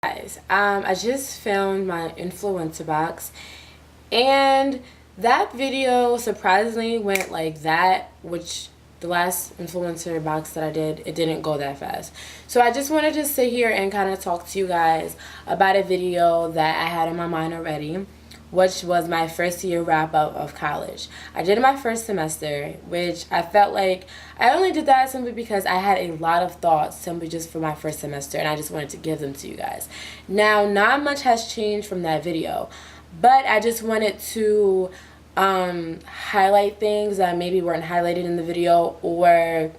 Guys, I just filmed my influencer box, and that video surprisingly went like that, which the last influencer box that I did, it didn't go that fast. So I just wanted to sit here and kind of talk to you guys about a video that I had in my mind already, which was my first year wrap up of college. I did my first semester, which I felt like I only did that simply because I had a lot of thoughts simply just for my first semester, and I just wanted to give them to you guys. Now, not much has changed from that video, but I just wanted to highlight things that maybe weren't highlighted in the video, or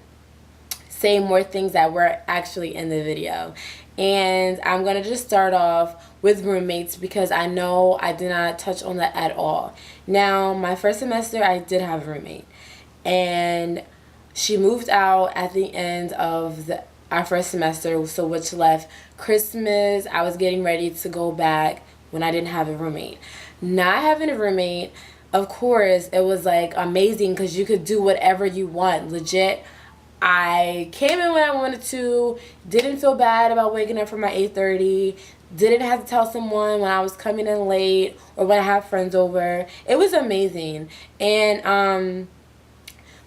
say more things that were actually in the video. And I'm going to just start off with roommates because I know I did not touch on that at all. Now, my first semester, I did have a roommate. And she moved out at the end of our first semester, so which left Christmas. I was getting ready to go back when I didn't have a roommate. Not having a roommate, of course, it was like amazing because you could do whatever you want. Legit, I came in when I wanted to, didn't feel bad about waking up for my 8:30, didn't have to tell someone when I was coming in late or when I have friends over. It was amazing. And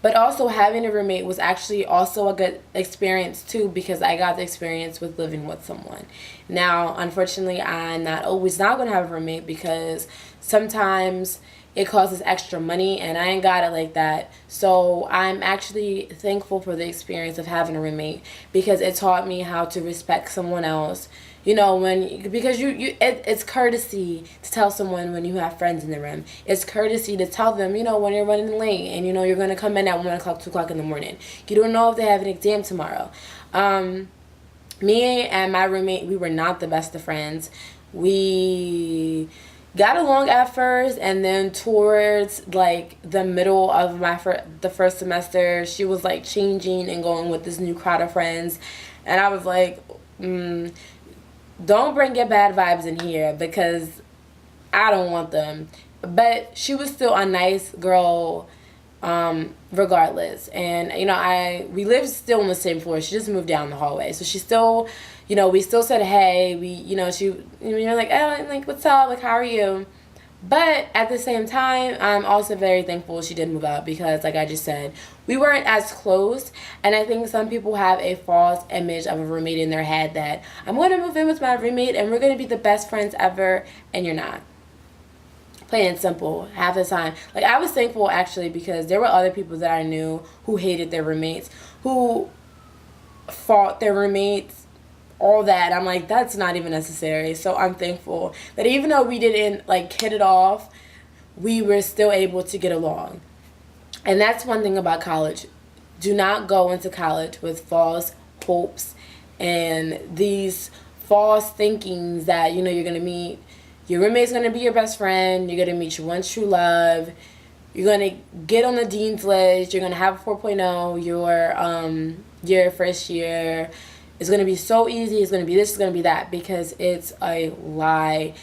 but also having a roommate was actually also a good experience too, because I got the experience with living with someone. Now, unfortunately, I'm not always not going to have a roommate because sometimes it costs extra money and I ain't got it like that. So I'm actually thankful for the experience of having a roommate because it taught me how to respect someone else. You know, because it's courtesy to tell someone when you have friends in the room. It's courtesy to tell them, you know, when you're running late and you know you're going to come in at 1 o'clock, 2 o'clock in the morning. You don't know if they have an exam tomorrow. Me and my roommate, we were not the best of friends. We got along at first, and then towards like the middle of the first semester, she was like changing and going with this new crowd of friends, and I was like, don't bring your bad vibes in here because I don't want them. But she was still a nice girl, regardless. And you know, we lived still on the same floor. She just moved down the hallway, so she still, you know, we still said hey. You're like, oh, like, what's up? Like, how are you? But at the same time, I'm also very thankful she did move out because, like I just said, we weren't as close. And I think some people have a false image of a roommate in their head that I'm going to move in with my roommate and we're going to be the best friends ever, and you're not. Plain and simple, half the time. Like, I was thankful actually because there were other people that I knew who hated their roommates, who fought their roommates, all that. I'm like, that's not even necessary. So I'm thankful that even though we didn't like hit it off, we were still able to get along. And that's one thing about college. Do not go into college with false hopes and these false thinkings that, you know, you're going to meet your roommate's going to be your best friend, you're going to meet your one true love, you're going to get on the dean's list, you're going to have a 4.0 your first year. It's going to be so easy, it's going to be this, it's going to be that, because it's a lie.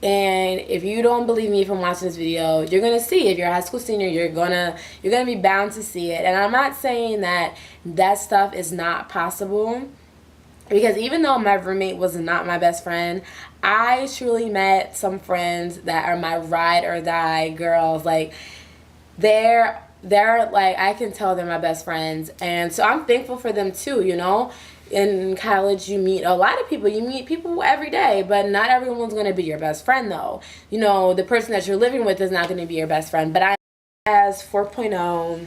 And if you don't believe me from watching this video, you're going to see. If you're a high school senior, you're going to be bound to see it. And I'm not saying that stuff is not possible, because even though my roommate was not my best friend, I truly met some friends that are my ride or die girls. Like, they're like, I can tell they're my best friends. And so I'm thankful for them too, you know. In college, you meet a lot of people. You meet people every day, but not everyone's going to be your best friend, though. You know, the person that you're living with is not going to be your best friend. But I has 4.0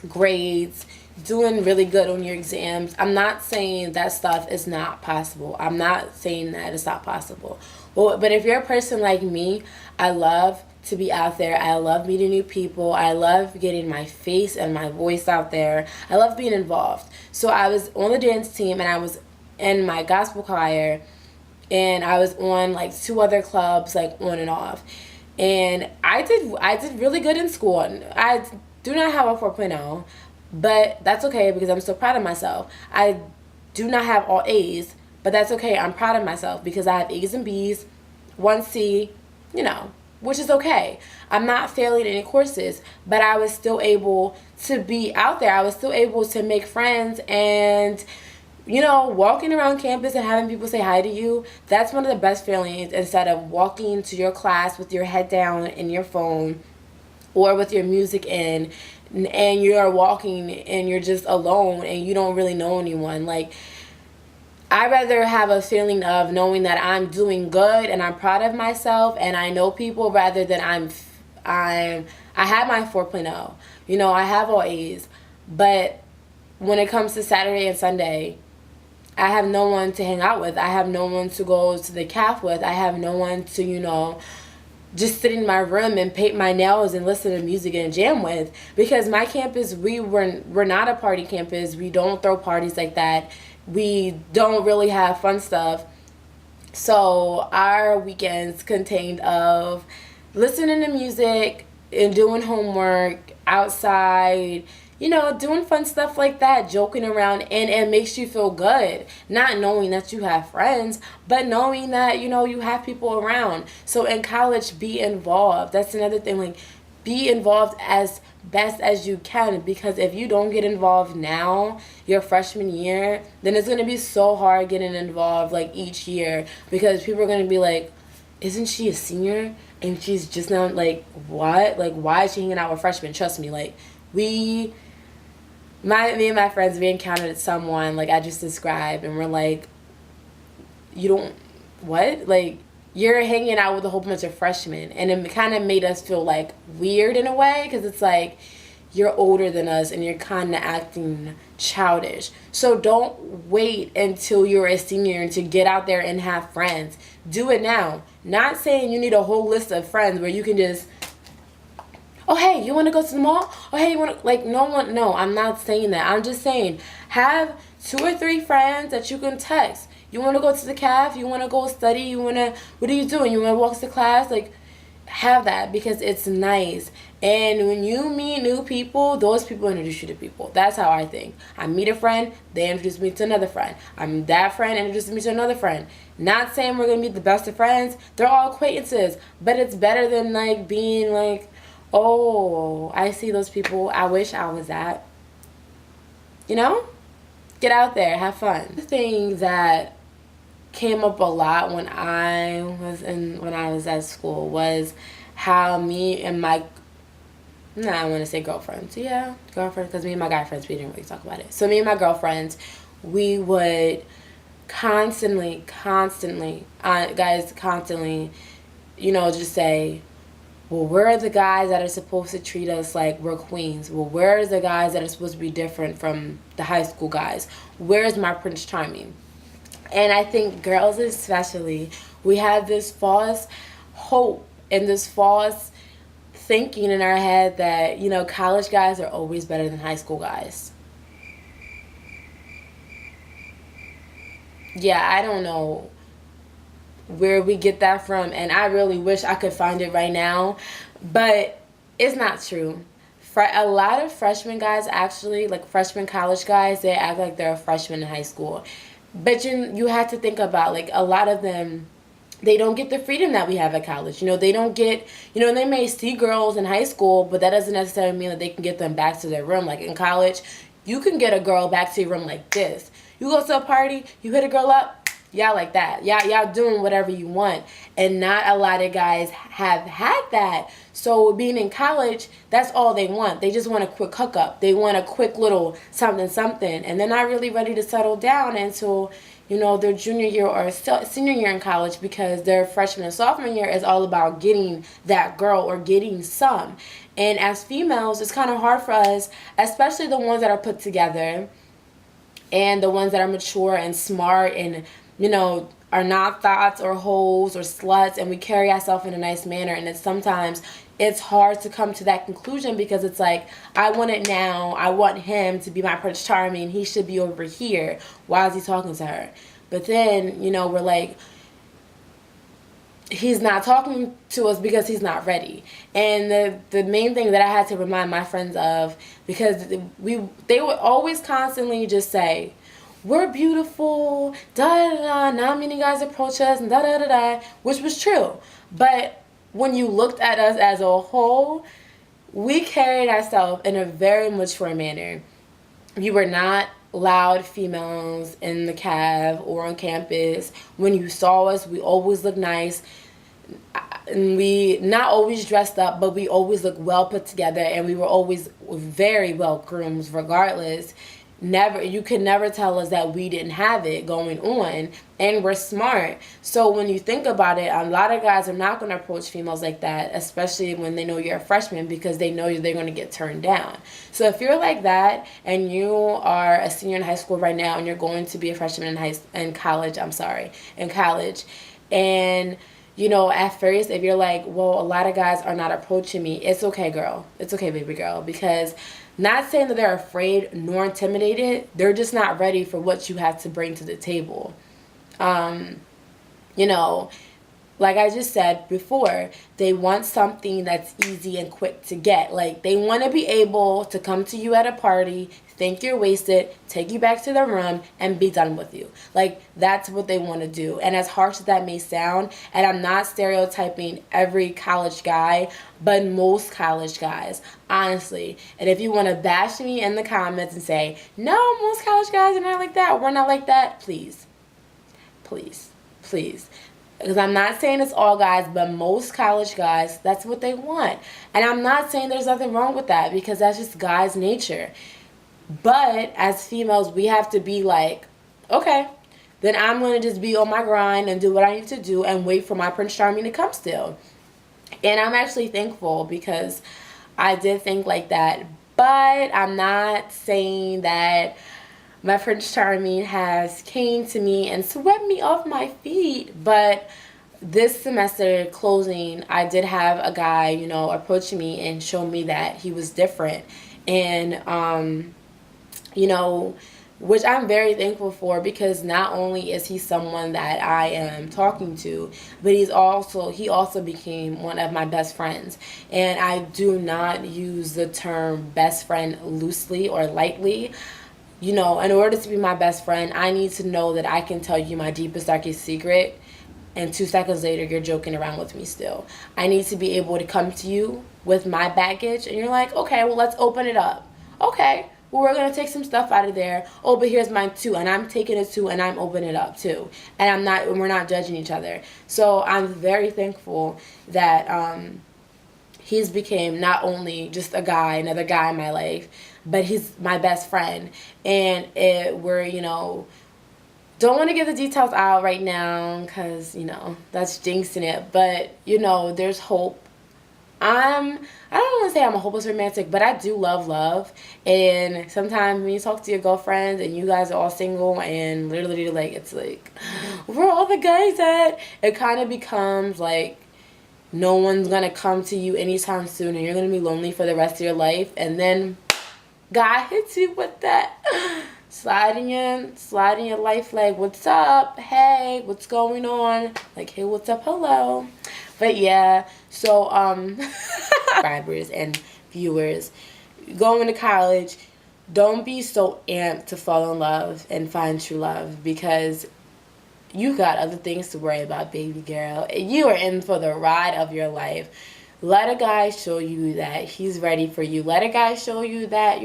grades, doing really good on your exams. I'm not saying that stuff is not possible. I'm not saying that it's not possible. Well, but if you're a person like me, I love to be out there. I love meeting new people. I love getting my face and my voice out there. I love being involved. So I was on the dance team, and I was in my gospel choir, and I was on like 2 other clubs, like on and off. And I did really good in school. I do not have a 4.0, but that's okay because I'm still proud of myself. I do not have all A's, but that's okay. I'm proud of myself because I have A's and B's, 1 C, you know, which is okay. I'm not failing any courses, but I was still able to be out there. I was still able to make friends and walking around campus and having people say hi to you, that's one of the best feelings, instead of walking to your class with your head down in your phone or with your music in, and you're walking and you're just alone and you don't really know anyone. Like, I'd rather have a feeling of knowing that I'm doing good and I'm proud of myself and I know people, rather than I had my 4.0. I have all A's, but when it comes to Saturday and Sunday, I have no one to hang out with. I have no one to go to the cafe with. I have no one to, just sit in my room and paint my nails and listen to music and jam with. Because my campus, we're not a party campus. We don't throw parties like that. We don't really have fun stuff. So our weekends contained of listening to music and doing homework outside, doing fun stuff like that, joking around, and it makes you feel good. Not knowing that you have friends, but knowing that, you have people around. So in college, be involved. That's another thing. Like, be involved as best as you can, because if you don't get involved now, your freshman year, then it's going to be so hard getting involved, like, each year, because people are going to be like, isn't she a senior? And she's just not, like, what? Like, why is she hanging out with freshmen? Trust me, like, me and my friends, we encountered someone like I just described, and we're like, you don't, what? Like, you're hanging out with a whole bunch of freshmen. And it kind of made us feel like weird in a way, because it's like, you're older than us and you're kind of acting childish. So don't wait until you're a senior to get out there and have friends. Do it now. Not saying you need a whole list of friends where you can just, oh, hey, you want to go to the mall? Oh, hey, you want to, like, no, I'm not saying that. I'm just saying, have 2 or 3 friends that you can text. You want to go to the cafe? You want to go study? What are you doing? You want to walk to class? Like, have that, because it's nice. And when you meet new people, those people introduce you to people. That's how I think. I meet a friend, they introduce me to another friend. I'm that friend introduces me to another friend. Not saying we're going to be the best of friends. They're all acquaintances. But it's better than, like, being like, oh, I see those people. I wish I was that. Get out there. Have fun. The thing that came up a lot when I was at school was how me and my, I want to say girlfriends. Yeah, girlfriends, because me and my guy friends, we didn't really talk about it. So me and my girlfriends, we would constantly, just say, well, where are the guys that are supposed to treat us like we're queens? Well, where are the guys that are supposed to be different from the high school guys? Where's my Prince Charming? And I think girls especially, we have this false hope and this false thinking in our head that, college guys are always better than high school guys. Yeah, I don't know where we get that from, and I really wish I could find it right now, but it's not true. A lot of freshman guys, actually, like freshman college guys, they act like they're a freshman in high school. But you have to think about, like, a lot of them, they don't get the freedom that we have at college. They don't get, they may see girls in high school, but that doesn't necessarily mean that they can get them back to their room. Like, in college, you can get a girl back to your room like this. You go to a party, you hit a girl up, y'all like that. Y'all doing whatever you want. And not a lot of guys have had that. So being in college, that's all they want. They just want a quick hookup. They want a quick little something. And they're not really ready to settle down until, their junior year or senior year in college, because their freshman and sophomore year is all about getting that girl or getting some. And as females, it's kind of hard for us, especially the ones that are put together and the ones that are mature and smart and, are not thoughts or hoes or sluts, and we carry ourselves in a nice manner. And sometimes it's hard to come to that conclusion, because it's like, I want it now. I want him to be my Prince Charming. He should be over here. Why is he talking to her? But then, we're like, he's not talking to us because he's not ready. And the main thing that I had to remind my friends of, because they would always constantly just say, we're beautiful, da-da-da, not many guys approach us, and da-da-da-da, which was true. But when you looked at us as a whole, we carried ourselves in a very mature manner. We were not loud females in the cab or on campus. When you saw us, we always looked nice. And we not always dressed up, but we always looked well put together, and we were always very well groomed regardless. Never, you could never tell us that we didn't have it going on, and we're smart. So when you think about it, a lot of guys are not going to approach females like that, especially when they know you're a freshman, because they know they're going to get turned down. So if you're like that and you are a senior in high school right now and you're going to be a freshman in college, and at first, if you're like, well, a lot of guys are not approaching me, it's okay, girl. It's okay, baby girl. Because not saying that they're afraid nor intimidated, they're just not ready for what you have to bring to the table. You know, like I just said before, they want something that's easy and quick to get. Like, they want to be able to come to you at a party, think you're wasted, take you back to the room, and be done with you. Like, that's what they want to do. And as harsh as that may sound, and I'm not stereotyping every college guy, but most college guys, honestly. And if you want to bash me in the comments and say, no, most college guys are not like that, we're not like that, please. Please. Please. Because I'm not saying it's all guys, but most college guys, that's what they want. And I'm not saying there's nothing wrong with that, because that's just guys' nature. But as females, we have to be like, okay, then I'm going to just be on my grind and do what I need to do and wait for my Prince Charming to come still. And I'm actually thankful, because I did think like that. But I'm not saying that my Prince Charming has came to me and swept me off my feet. But this semester closing, I did have a guy, approach me and show me that he was different. And, which I'm very thankful for, because not only is he someone that I am talking to, but he also became one of my best friends. And I do not use the term best friend loosely or lightly. In order to be my best friend, I need to know that I can tell you my deepest, darkest secret, and 2 seconds later, you're joking around with me still. I need to be able to come to you with my baggage, and you're like, okay, well, let's open it up. Okay, well, we're going to take some stuff out of there. Oh, but here's mine too, and I'm taking it too, and I'm opening it up too. And we're not judging each other. So I'm very thankful that he's became not only just another guy in my life, but he's my best friend. And we're, don't want to get the details out right now, because, that's jinxing it. But, there's hope. I don't want to say I'm a hopeless romantic, but I do love. And sometimes when you talk to your girlfriends and you guys are all single and literally, it's like, where are all the guys at? It kind of becomes like no one's going to come to you anytime soon, and you're going to be lonely for the rest of your life. And then God hits you with that sliding your life, like, what's up? Hey, what's going on? Like, hey, what's up? Hello. But yeah, so subscribers and viewers, going to college, don't be so amped to fall in love and find true love, because you got other things to worry about, baby girl. You are in for the ride of your life. Let a guy show you that he's ready for you. Let a guy show you that,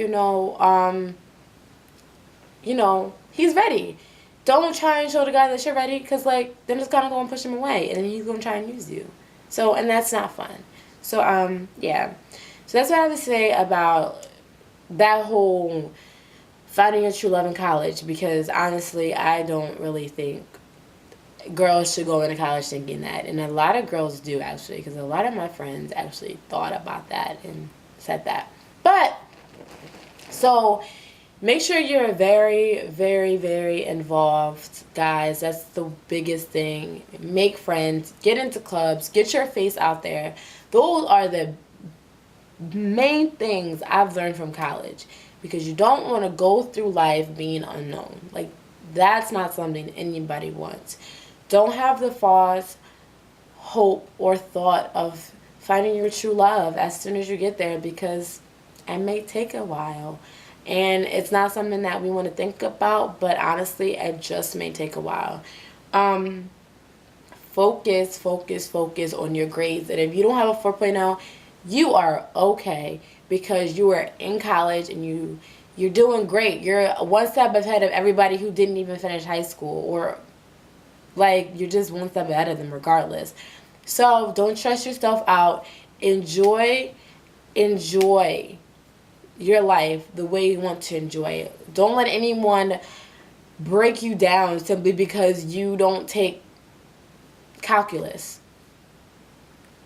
he's ready. Don't try and show the guy that you're ready, because, then it's going to go and push him away, and then he's going to try and use you. So, and that's not fun. So, yeah. So that's what I have to say about that whole finding your true love in college, because honestly, I don't really think girls should go into college thinking that. And a lot of girls do, actually, because a lot of my friends actually thought about that and said that. But, so make sure you're very, very, very involved, guys. That's the biggest thing. Make friends, get into clubs, get your face out there. Those are the main things I've learned from college, because you don't want to go through life being unknown. Like, that's not something anybody wants. Don't have the false hope or thought of finding your true love as soon as you get there, because it may take a while. And it's not something that we want to think about, but honestly, it just may take a while. Focus on your grades. And if you don't have a 4.0, you are okay, because you are in college and You're doing great. You're one step ahead of everybody who didn't even finish high school, or like you're just one step ahead of them regardless. So don't stress yourself out. Enjoy your life the way you want to enjoy it. Don't let anyone break you down simply because you don't take calculus.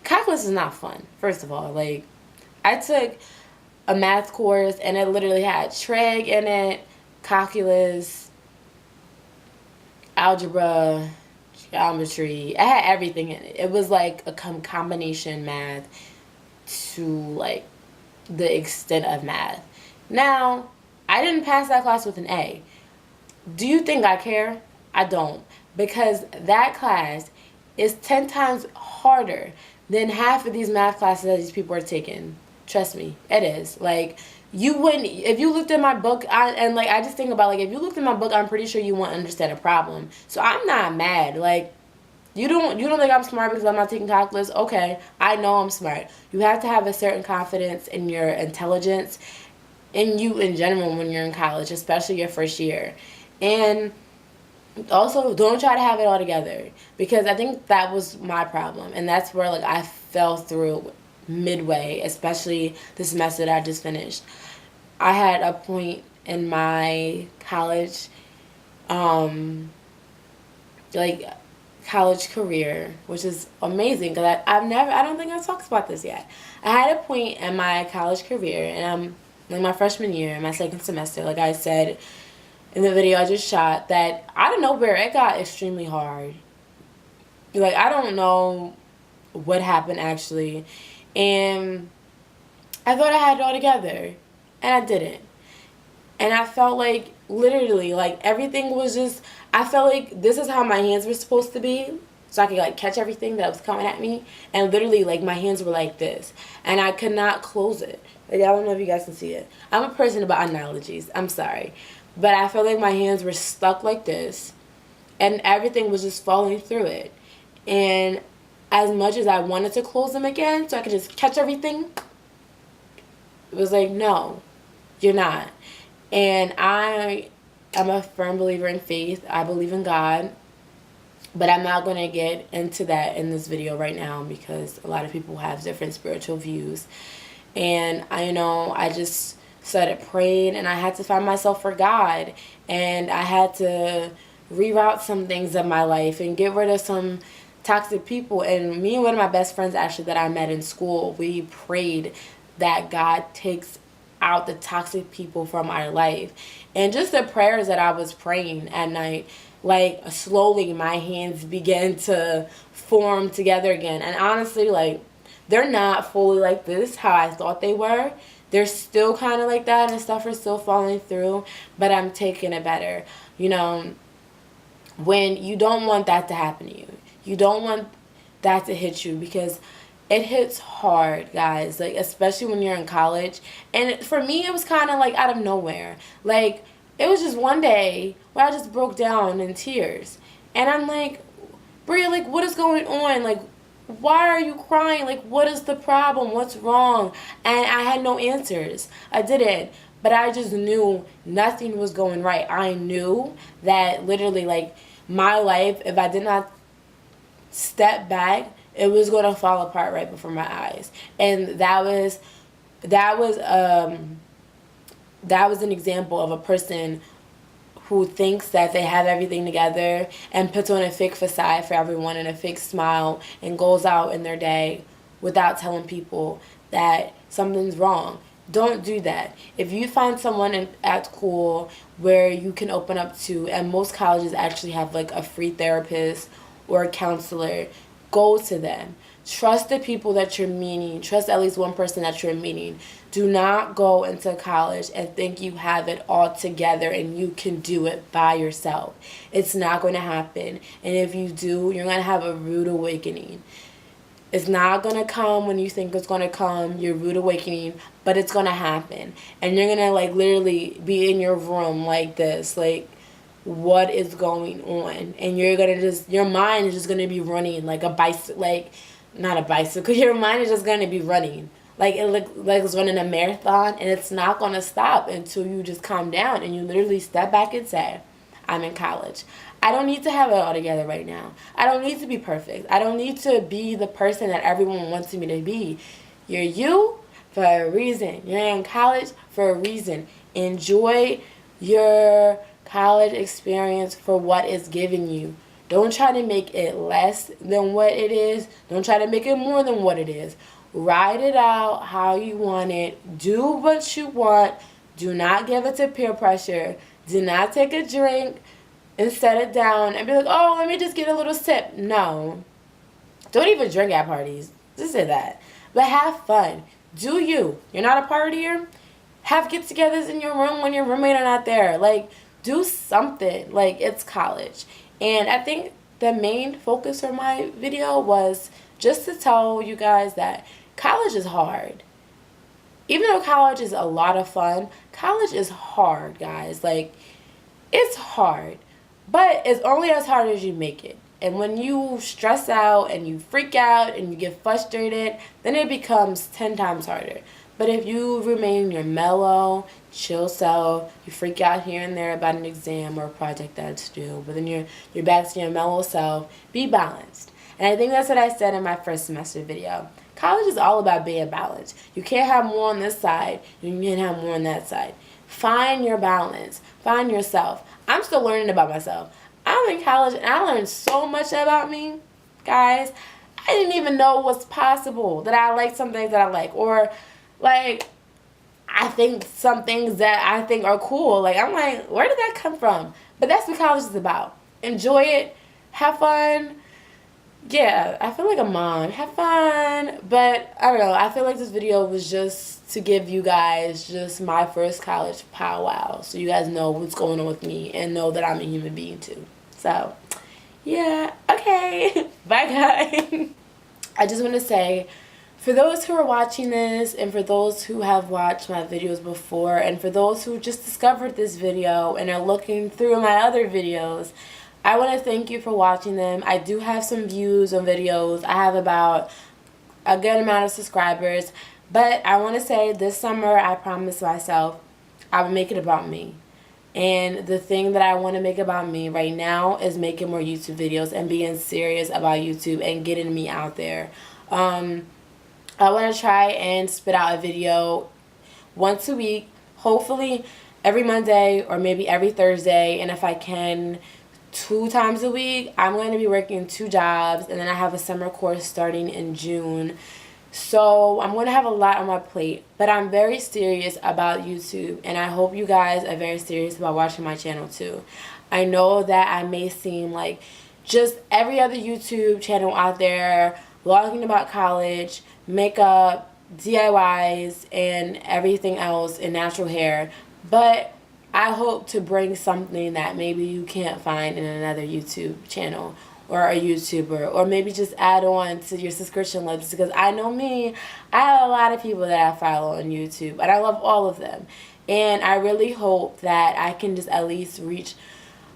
Calculus is not fun, first of all. Like, I took a math course and it literally had trig in it, calculus, algebra, geometry. I had everything in it. It was like a combination math to like the extent of math. Now, I didn't pass that class with an A. Do you think I care? I don't. Because that class is 10 times harder than half of these math classes that these people are taking. Trust me, it is. Like, you wouldn't, if you looked at my book, I just think about, like, if you looked at my book, I'm pretty sure you won't understand a problem. So I'm not mad. Like, you don't think I'm smart because I'm not taking calculus? Okay, I know I'm smart. You have to have a certain confidence in your intelligence, in you in general when you're in college, especially your first year. And also, don't try to have it all together, because I think that was my problem, and that's where like I fell through midway, especially the semester that I just finished. I had a point in my college, like college career, which is amazing because I don't think I've talked about this yet. I had a point in my college career, and I'm like my freshman year, my second semester, like I said in the video I just shot, that out of nowhere it got extremely hard. Like, I don't know what happened actually, and I thought I had it all together, and I didn't. And I felt like literally like everything was just, I felt like this is how my hands were supposed to be, so I could like catch everything that was coming at me, and literally like my hands were like this and I could not close it. Like, I don't know if you guys can see it. I'm a person about analogies, I'm sorry. But I felt like my hands were stuck like this, and everything was just falling through it. And as much as I wanted to close them again so I could just catch everything, it was like, no, you're not. And I am a firm believer in faith. I believe in God. But I'm not going to get into that in this video right now because a lot of people have different spiritual views. And I just started praying, and I had to find myself for God, and I had to reroute some things in my life and get rid of some toxic people. And me and one of my best friends actually that I met in school, we prayed that God takes out the toxic people from our life. And just the prayers that I was praying at night, like slowly my hands began to form together again. And honestly, like, they're not fully like this how I thought they were. They're still kind of like that, and stuff is still falling through, but I'm taking it better. When you don't want that to happen to you. You don't want that to hit you, because it hits hard, guys. Like, especially when you're in college. And for me, it was kind of like out of nowhere. Like, it was just one day where I just broke down in tears. And I'm like, Bria, like, what is going on? Like, why are you crying? Like, what is the problem? What's wrong? And I had no answers. I didn't. But I just knew nothing was going right. I knew that literally, like, my life, if I did not step back, it was going to fall apart right before my eyes. And that was an example of a person who thinks that they have everything together and puts on a fake facade for everyone and a fake smile and goes out in their day without telling people that something's wrong. Don't do that. If you find someone at school where you can open up to, and most colleges actually have like a free therapist or a counselor, go to them. Trust the people that you're meeting. Trust at least one person that you're meeting. Do not go into college and think you have it all together and you can do it by yourself. It's not going to happen. And if you do, you're going to have a rude awakening. It's not going to come when you think it's going to come, your rude awakening, but it's going to happen. And you're going to like literally be in your room like this, like, what is going on? And you're going to your mind is just going to be running like a bicycle, like, not a bicycle, your mind is just going to be running Like it looks like it's running a marathon, and it's not going to stop until you just calm down and you literally step back and say, I'm in college. I don't need to have it all together right now. I don't need to be perfect. I don't need to be the person that everyone wants me to be. You're you for a reason. You're in college for a reason. Enjoy your college experience for what it's giving you. Don't try to make it less than what it is. Don't try to make it more than what it is. Ride it out how you want it. Do what you want. Do not give it to peer pressure. Do not take a drink and set it down and be like, oh, let me just get a little sip. No. Don't even drink at parties. Just say that. But have fun. Do you. You're not a partier? Have get-togethers in your room when your roommate are not there. Like, do something. Like, it's college. And I think the main focus of my video was just to tell you guys that college is hard. Even though college is a lot of fun, college is hard, guys. Like, it's hard. But it's only as hard as you make it. And when you stress out and you freak out and you get frustrated, then it becomes 10 times harder. But if you remain your mellow, chill self, you freak out here and there about an exam or a project that's due, but then you're back to your mellow self, be balanced. And I think that's what I said in my first semester video. College is all about being balanced. You can't have more on this side, and you can't have more on that side. Find your balance. Find yourself. I'm still learning about myself. I'm in college, and I learned so much about me, guys. I didn't even know what's possible, that I like some things that I like, or like I think some things that I think are cool. Like, I'm like, where did that come from? But that's what college is about. Enjoy it. Have fun. Yeah, I feel like a mom. Have fun. But I don't know. I feel like this video was just to give you guys just my first college powwow, so you guys know what's going on with me and know that I'm a human being too. So, yeah. Okay. Bye, guys. I just want to say, for those who are watching this, and for those who have watched my videos before, and for those who just discovered this video and are looking through my other videos, I want to thank you for watching them. I do have some views on videos. I have about a good amount of subscribers. But I want to say this summer I promised myself I would make it about me. And the thing that I want to make about me right now is making more YouTube videos and being serious about YouTube and getting me out there. I want to try and spit out a video once a week, hopefully every Monday or maybe every Thursday, and if I can, 2 times a week. I'm going to be working 2 jobs, and then I have a summer course starting in June. So I'm going to have a lot on my plate, but I'm very serious about YouTube, and I hope you guys are very serious about watching my channel too. I know that I may seem like just every other YouTube channel out there, vlogging about college, makeup, DIYs, and everything else in natural hair, but I hope to bring something that maybe you can't find in another YouTube channel or a YouTuber, or maybe just add on to your subscription list, because I know me, I have a lot of people that I follow on YouTube, and I love all of them, and I really hope that I can just at least reach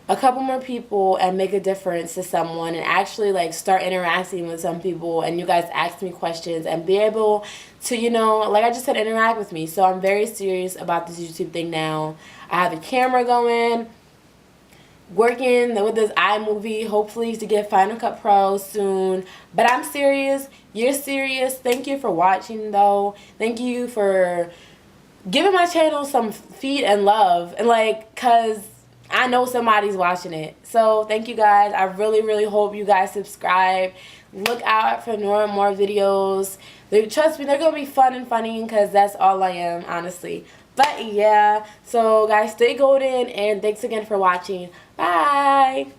a couple more people and make a difference to someone, and actually like start interacting with some people, and you guys ask me questions and be able to, you know, like I just said, interact with me. So I'm very serious about this YouTube thing now. I have a camera going, working with this iMovie, hopefully to get Final Cut Pro soon. But I'm serious. You're serious. Thank you for watching though. Thank you for giving my channel some feed and love, and like, cause I know somebody's watching it. So thank you guys. I really, really hope you guys subscribe. Look out for more and more videos. Trust me, they're going to be fun and funny, because that's all I am, honestly. But yeah, so guys, stay golden, and thanks again for watching. Bye.